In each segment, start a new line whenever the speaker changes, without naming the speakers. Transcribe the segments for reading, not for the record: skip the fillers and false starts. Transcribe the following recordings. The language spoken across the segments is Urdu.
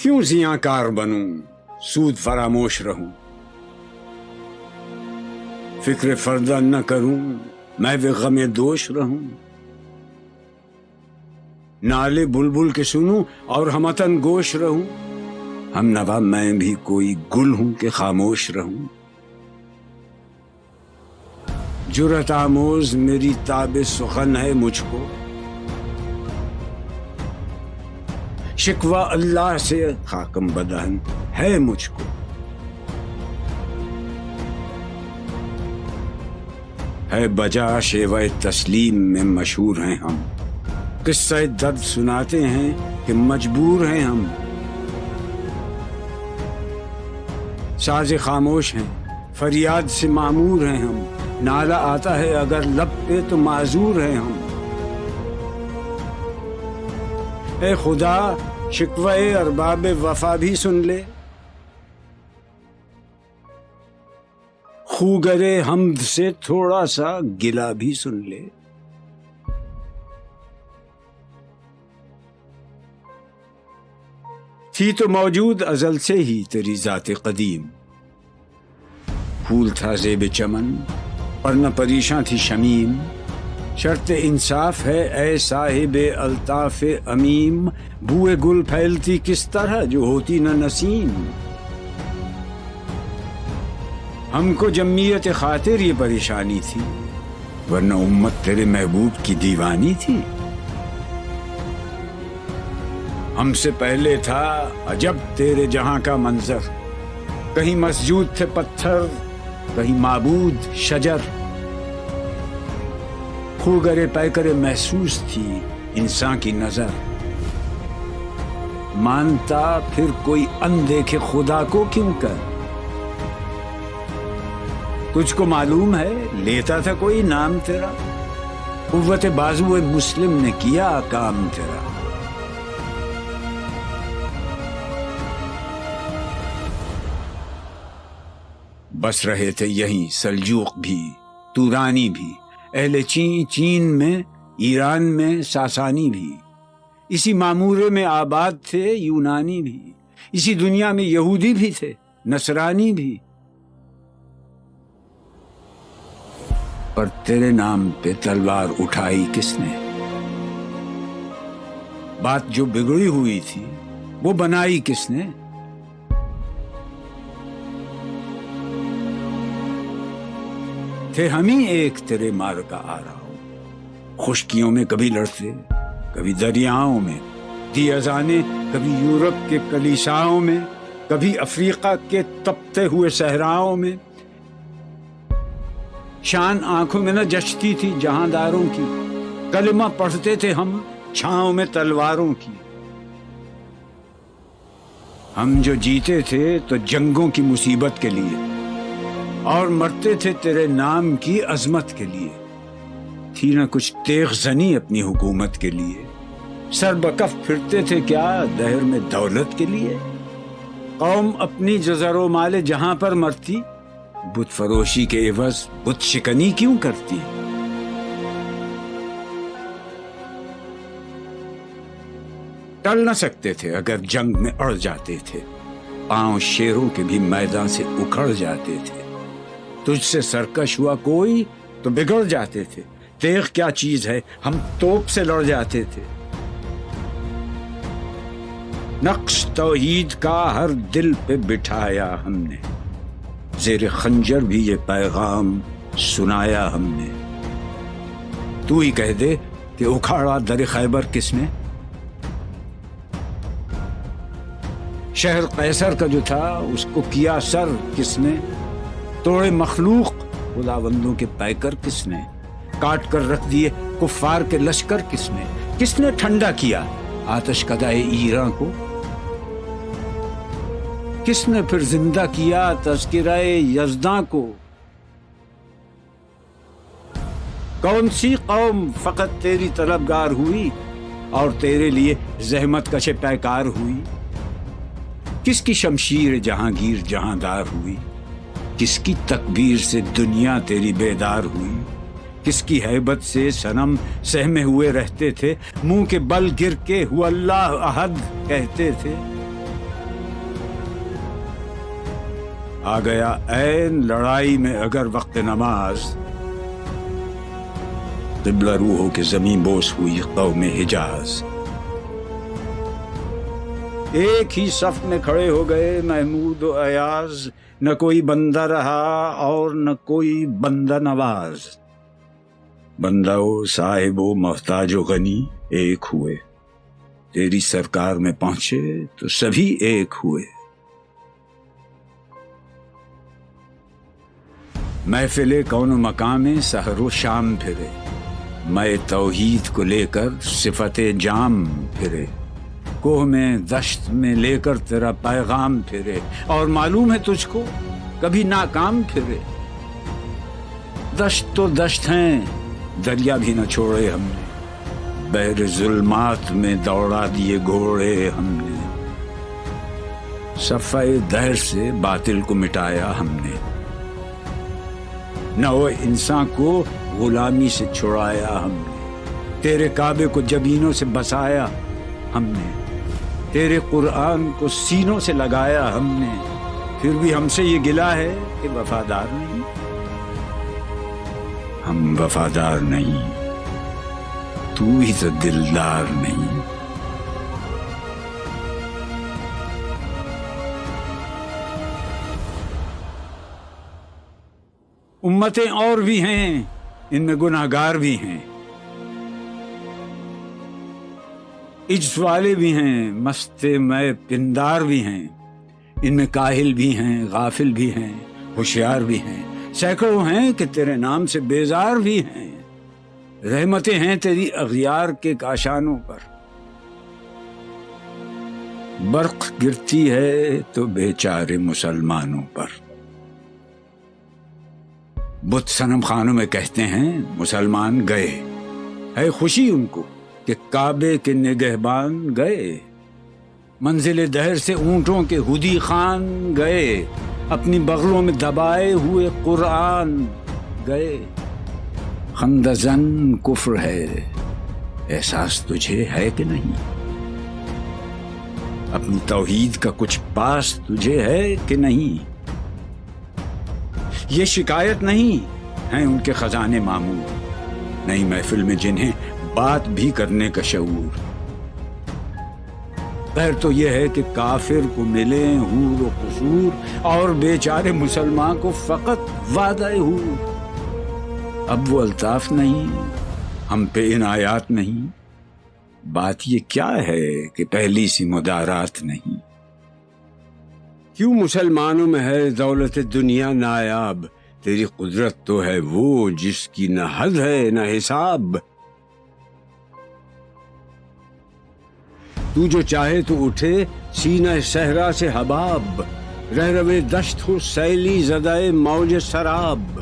کیوں زیاں کار بنوں، سود فراموش رہوں، فکر فردہ نہ کروں، میں بھی غم دوش رہوں، نالے بلبل کے سنوں اور ہمتن گوش رہوں، ہم نوا میں بھی کوئی گل ہوں کہ خاموش رہوں، جرأت آموز میری تاب سخن ہے مجھ کو، شکوہ اللہ سے خاکم بدہن ہے مجھ کو، ہے بجا شیوہ تسلیم میں مشہور ہیں ہم، قصہ درد سناتے ہیں کہ مجبور ہیں ہم، ساز خاموش ہیں فریاد سے معمور ہیں ہم، نالہ آتا ہے اگر لب پہ تو معذور ہیں ہم، اے خدا شکوہ ارباب وفا بھی سن لے، خوگرے حمد سے تھوڑا سا گلہ بھی سن لے، تھی تو موجود ازل سے ہی تیری ذات قدیم، پھول تھا زیب چمن اور نہ پریشاں تھی شمیم، شرط انصاف ہے اے صاحب الطاف امیم، بوئے گل پھیلتی کس طرح جو ہوتی نہ نسیم، ہم کو جمعیت خاطر یہ پریشانی تھی ورنہ امت تیرے محبوب کی دیوانی تھی، ہم سے پہلے تھا عجب تیرے جہاں کا منظر، کہیں مسجود تھے پتھر کہیں معبود شجر، خوگرے پیکرے محسوس تھی انسان کی نظر، مانتا پھر کوئی اندیکھے خدا کو کیوں کر، تجھ کو معلوم ہے لیتا تھا کوئی نام تیرا، قوت بازو مسلم نے کیا کام تیرا، بس رہے تھے یہیں سلجوق بھی تورانی بھی، اہل چین میں ایران میں ساسانی بھی، اسی معمورے میں آباد تھے یونانی بھی، اسی دنیا میں یہودی بھی تھے نصرانی بھی، پر تیرے نام پہ تلوار اٹھائی کس نے، بات جو بگڑی ہوئی تھی وہ بنائی کس نے، تھے ہم ہی ایک تیرے مار کا آ رہا ہو، خشکیوں میں کبھی لڑتے کبھی دریاؤں میں، دی اذانیں کبھی یورپ کے کلیساؤں میں، کبھی افریقہ کے تپتے ہوئے صحراؤں میں، شان آنکھوں میں نہ جچتی تھی جہانداروں کی، کلمہ پڑھتے تھے ہم چھاؤں میں تلواروں کی، ہم جو جیتے تھے تو جنگوں کی مصیبت کے لیے اور مرتے تھے تیرے نام کی عظمت کے لیے، تھی نہ کچھ تیغ زنی اپنی حکومت کے لیے، سر بکف پھرتے تھے کیا دہر میں دولت کے لیے، قوم اپنی جزر و مال جہاں پر مرتی، بت فروشی کے عوض بت شکنی کیوں کرتی، ٹل نہ سکتے تھے اگر جنگ میں اڑ جاتے تھے، پاؤں شیروں کے بھی میدان سے اکھڑ جاتے تھے، تجھ سے سرکش ہوا کوئی تو بگڑ جاتے تھے، تیغ کیا چیز ہے ہم توپ سے لڑ جاتے تھے، نقش توحید کا ہر دل پہ بٹھایا ہم نے، زیر خنجر بھی یہ پیغام سنایا ہم نے، تو ہی کہہ دے کہ اکھاڑا در خیبر کس نے، شہر قیصر کا جو تھا اس کو کیا سر کس نے، توڑے مخلوق خداوندوں کے پیکر کس نے، کاٹ کر رکھ دیے کفار کے لشکر کس نے ٹھنڈا کیا آتش کدائے ایران کو، کس نے پھر زندہ کیا تذکرہ یزداں کو، کون سی قوم فقط تیری طلبگار ہوئی اور تیرے لیے زحمت کش پیکار ہوئی، کس کی شمشیر جہانگیر جہاندار ہوئی، کس کی تکبیر سے دنیا تیری بیدار ہوئی، کس کی ہیبت سے صنم سہمے ہوئے رہتے تھے، منہ کے بل گر کے ہو اللہ احد کہتے تھے، آ گیا عین لڑائی میں اگر وقت نماز، قبلہ روح ہو کے زمین بوس ہوئی قوم حجاز۔ ایک ہی صف میں کھڑے ہو گئے محمود و ایاز، نہ کوئی بندہ رہا اور نہ کوئی بندہ نواز۔ بندہ و صاحب و محتاج و غنی ایک ہوئے، تیری سرکار میں پہنچے تو سبھی ایک ہوئے۔ محفل کون و مقام میں سحر و شام پھرے، میں توحید کو لے کر صفت جام پھرے، کوہ میں دشت میں لے کر تیرا پیغام پھرے، اور معلوم ہے تجھ کو کبھی ناکام پھرے۔ دشت تو دشت ہیں، دریا بھی نہ چھوڑے ہم نے، بحر ظلمات میں دوڑا دیے گھوڑے ہم نے، صفحہ دہر سے باطل کو مٹایا ہم نے، نو انسان کو غلامی سے چھڑایا ہم نے، تیرے کعبے کو جبینوں سے بسایا ہم نے، تیرے قرآن کو سینوں سے لگایا ہم نے، پھر بھی ہم سے یہ گلہ ہے کہ وفادار نہیں۔ ہم وفادار نہیں، تو ہی تو دلدار نہیں۔ امتیں اور بھی ہیں، ان میں گناہگار بھی ہیں، عجز والے بھی ہیں، مست میں پندار بھی ہیں، ان میں کاہل بھی ہیں، غافل بھی ہیں، ہوشیار بھی ہیں، سینکڑوں ہیں کہ تیرے نام سے بیزار بھی ہیں۔ رحمتیں ہیں تیری اغیار کے کاشانوں پر، برق گرتی ہے تو بیچارے مسلمانوں پر۔ بت صنم خانوں میں کہتے ہیں مسلمان گئے، ہے خوشی ان کو کہ کعبے کے نگہبان گئے، منزل دہر سے اونٹوں کے ہدی خان گئے، اپنی بغلوں میں دبائے ہوئے قرآن گئے۔ خندزن کفر ہے، احساس تجھے ہے کہ نہیں؟ اپنی توحید کا کچھ پاس تجھے ہے کہ نہیں؟ یہ شکایت نہیں ہیں ان کے خزانے معمور، نئی محفل میں جنہیں بات بھی کرنے کا شعور۔ خیر تو یہ ہے کہ کافر کو ملے حور و قصور، اور بیچارے مسلمان کو فقط وعدہ حور۔ اب وہ الطاف نہیں، ہم پہ عنایات نہیں، بات یہ کیا ہے کہ پہلی سی مدارات نہیں۔ کیوں مسلمانوں میں ہے دولت دنیا نایاب، تیری قدرت تو ہے وہ جس کی نہ حد ہے نہ حساب۔ تو جو چاہے تو اٹھے سینہ صحرا سے حباب، رہ روے دشت ہو سیلی زدائے موج سراب۔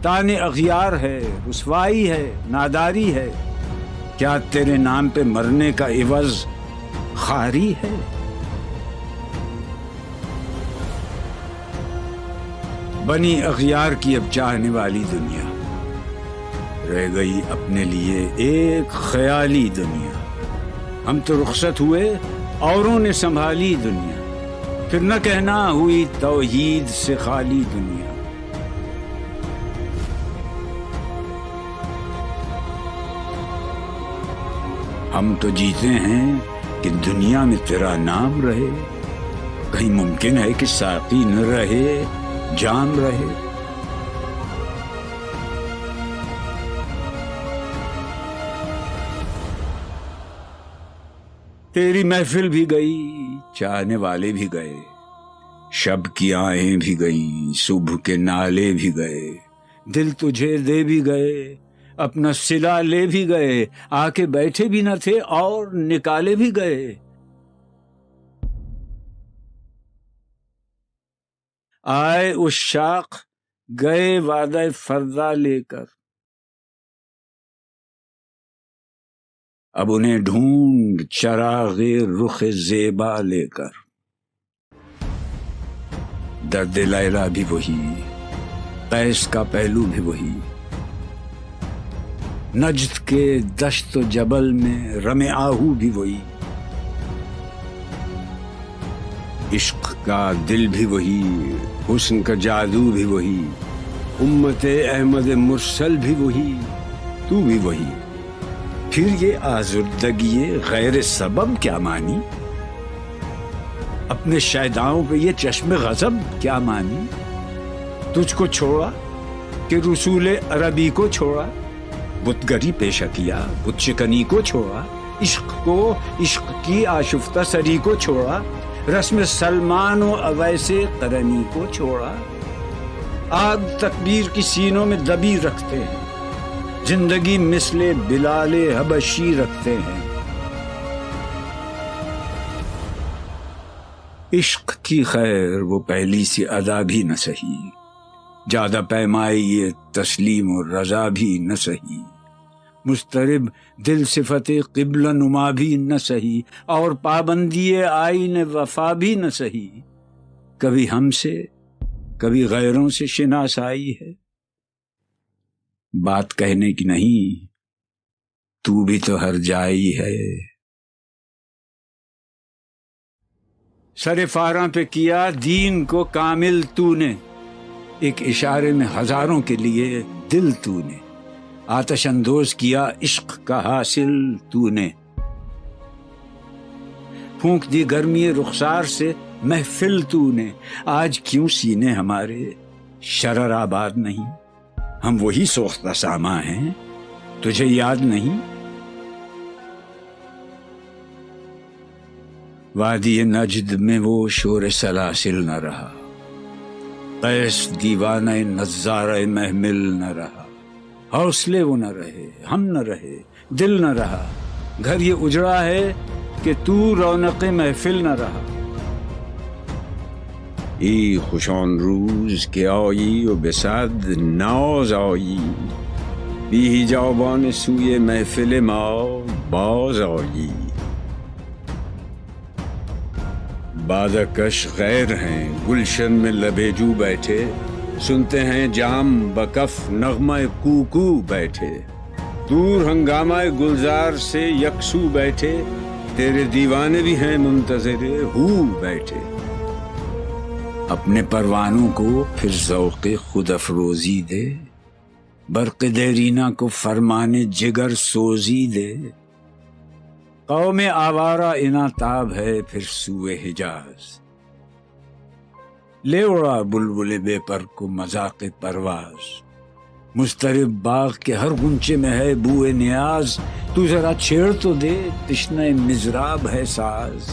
تان اغیار ہے، رسوائی ہے، ناداری ہے، کیا تیرے نام پہ مرنے کا عوض خاری ہے؟ بنی اغیار کی اب چاہنے والی دنیا، رہ گئی اپنے لیے ایک خیالی دنیا۔ ہم تو رخصت ہوئے، اوروں نے سنبھالی دنیا، پھر نہ کہنا ہوئی توحید سے خالی دنیا۔ ہم تو جیتے ہیں کہ دنیا میں تیرا نام رہے، کہیں ممکن ہے کہ ساقی نہ رہے جام رہے۔ تیری محفل بھی گئی، چاہنے والے بھی گئے، شب کی آہیں بھی گئیں، صبح کے نالے بھی گئے، دل تجھے دے بھی گئے، اپنا صلہ لے بھی گئے، آ کے بیٹھے بھی نہ تھے اور نکالے بھی گئے۔ آئے عشاق گئے وعدہ فردا لے کر، اب انہیں ڈھونڈ چراغ رخ زیبا لے کر۔ درد لیلا بھی وہی، قیس کا پہلو بھی وہی، نجد کے دشت و جبل میں رم آہو بھی وہی، عشق کا دل بھی وہی، حسن کا جادو بھی وہی، امت احمد مرسل بھی وہی، تو بھی وہی، پھر یہ آزردگی غیر سبب کیا مانی؟ اپنے شیداؤں پہ یہ چشم غضب کیا مانی؟ تجھ کو چھوڑا کہ رسول عربی کو چھوڑا، بت گری پیشہ کیا، بت شکنی کو چھوڑا، عشق کو، عشق کی آشفتہ سری کو چھوڑا، رسم سلمان و اویس قرنی کو چھوڑا، آگ تکبیر کی سینوں میں دبی رکھتے ہیں، زندگی مثل بلال حبشی رکھتے ہیں۔ عشق کی خیر وہ پہلی سی ادا بھی نہ سہی، زیادہ پیمائی یہ تسلیم و رضا بھی نہ سہی، مضطرب دل صفت قبلہ نما بھی نہ سہی، اور پابندی آئین وفا بھی نہ سہی، کبھی ہم سے کبھی غیروں سے شناسائی ہے، بات کہنے کی نہیں، تو بھی تو ہر جائی ہے۔ سر فاراں پہ کیا دین کو کامل تو نے، ایک اشارے میں ہزاروں کے لیے دل تو نے، آتش اندوز کیا عشق کا حاصل تو نے، پھونک دی گرمی رخسار سے محفل تو نے، آج کیوں سینے ہمارے شرر آباد نہیں؟ ہم وہی سوختہ ساما ہیں، تجھے یاد نہیں؟ وادی نجد میں وہ شور سلاسل نہ رہا، قیس دیوانہ نظارہ محمل نہ رہا، حوصلے وہ نہ رہے، ہم نہ رہے، دل نہ رہا، گھر یہ اجڑا ہے کہ تو رونق محفل نہ رہا۔ ای خوشان روز کہ آیی و بصد ناز آیی، بی حجابان سوی محفل ما باز آیی، بادکش غیر ہیں گلشن میں لبے جو بیٹھے، سنتے ہیں جام بکف نغمہ کوکو بیٹھے، دور ہنگامہ گلزار سے یکسو بیٹھے، تیرے دیوانے بھی ہیں منتظر ہو بیٹھے، اپنے پروانوں کو پھر ذوق خود افروزی دے، برق دیرینہ کو فرمان جگر سوزی دے، قوم آوارہ اناتاب ہے پھر سوئے حجاز، لے اڑا بلبل بے پر کو مذاق پرواز، مضطرب باغ کے ہر گنچے میں ہے بوئے نیاز، تو ذرا چھیڑ تو دے تشنہ مضراب ہے ساز،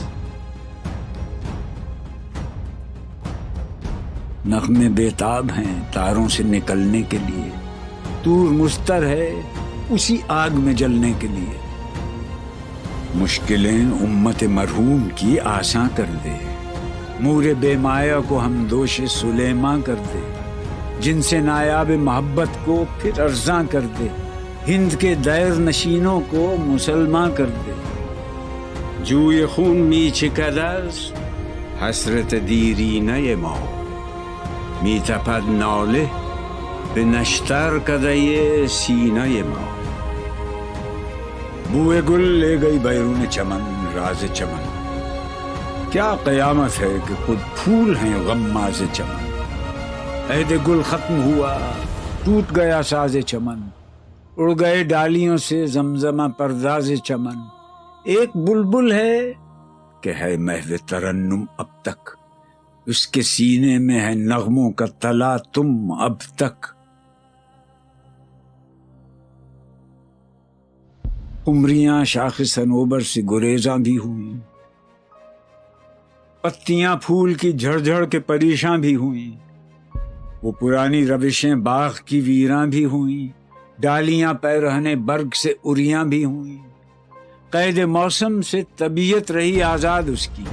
نغمے بےتاب ہیں تاروں سے نکلنے کے لیے، طور مستر ہے اسی آگ میں جلنے کے لیے، مشکلیں امت مرحوم کی آساں کر دے، مور بے مایا کو ہم دوش سلیماں کر دے، جن سے نایاب محبت کو پھر ارزاں کر دے، ہند کے دیر نشینوں کو مسلمان کر دے، جوئے خون می چکدز حسرت دیرینہ ما، می تپد ناله به نشتر کدے سینہ ما، بوئے گل لے گئی بیرون چمن راز چمن، کیا قیامت ہے کہ خود پھول ہیں غماز چمن، عہد گل ختم ہوا ٹوٹ گیا ساز چمن، اڑ گئے ڈالیوں سے زمزمہ پرداز چمن، ایک بلبل ہے کہ ہے محو ترنم اب تک، اس کے سینے میں ہے نغموں کا تلا تم اب تک، قمریاں شاخ صنوبر سے گریزاں بھی ہوئیں، پتیاں پھول کی جھڑ جھڑ کے پریشاں بھی ہوئیں، وہ پرانی روشیں باغ کی ویراں بھی ہوئیں، ڈالیاں پیرہنے برگ سے اریاں بھی ہوئیں، قید موسم سے طبیعت رہی آزاد اس کی،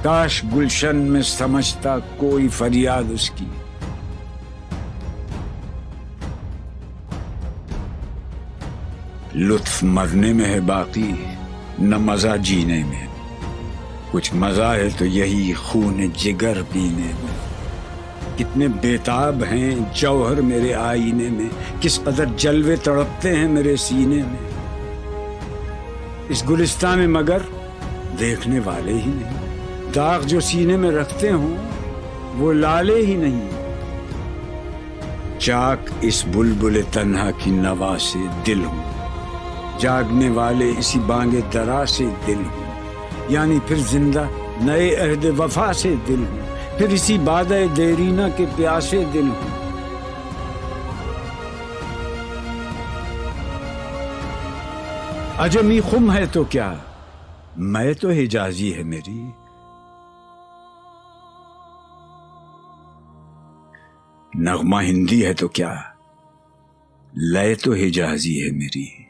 کاش گلشن میں سمجھتا کوئی فریاد اس کی، لطف مرنے میں ہے باقی نہ مزہ جینے میں، کچھ مزہ ہے تو یہی خون جگر پینے میں، کتنے بیتاب ہیں جوہر میرے آئینے میں، کس قدر جلوے تڑپتے ہیں میرے سینے میں، اس گلستان میں مگر دیکھنے والے ہی نہیں، داغ جو سینے میں رکھتے ہوں وہ لالے ہی نہیں، چاک اس بلبل تنہا کی نوا سے دل ہوں، جاگنے والے اسی بانگ درا سے دل ہوں، یعنی پھر زندہ نئے عہد وفا سے دل ہوں، پھر اسی بادۂ دیرینہ کے پیاسے دل ہوں۔ عجمی خم ہے تو کیا، میں تو حجازی ہے میری، نغمہ ہندی ہے تو کیا، لے تو حجازی ہے میری۔